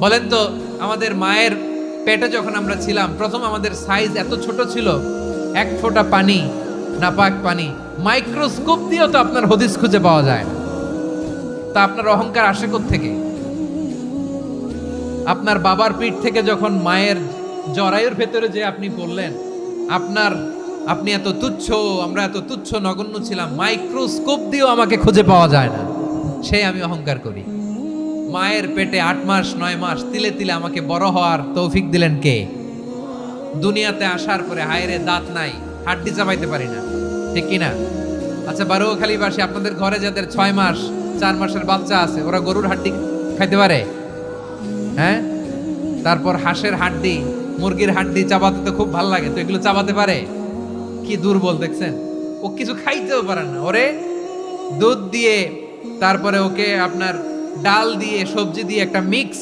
বলেন তো, আমাদের মায়ের পেটে যখন আমরা ছিলাম, প্রথম আমাদের সাইজ এত ছোট ছিল, এক ফোঁটা পানি, নাপাক পানি, মাইক্রোস্কোপ দিয়েও তো আপনার হদিস খুঁজে পাওয়া যায় না। তা আপনার অহংকার আসে থেকে? আপনার বাবার পিঠ থেকে যখন মায়ের জরায়ুর ভেতরে যে আপনি বললেন আপনি এত তুচ্ছ, আমরা এত তুচ্ছ নগণ্য ছিলাম, মাইক্রোস্কোপ দিয়েও আমাকে খুঁজে পাওয়া যায় না, সেই আমি অহংকার করি। মায়ের পেটে 8 মাস 9 মাস তিলে তিলে আমাকে বড় হওয়ার তৌফিক দিলেন কে? দুনিয়াতে আসার পরে হায়রে দাঁত নাই, হাড্ডি চাবাইতে পারি না, ঠিক কিনা? আচ্ছা, বারোখালীবাসী, আপনাদের ঘরে যাদের 6 মাস 4 মাসের বাচ্চা আছে, ওরা গরুর হাড্ডি খাইতে পারে? হ্যাঁ। তারপর হাঁসের হাড্ডি, মুরগির হাড্ডি চাবাতে তো খুব ভালো লাগে, তো এগুলো চাবাতে পারে? কি দুর্বল দেখছেন, ও কিছু খাইতেও পারে না। ওরে দুধ দিয়ে, তারপরে ওকে আপনার ডাল দিয়ে, সবজি দিয়ে একটা মিক্স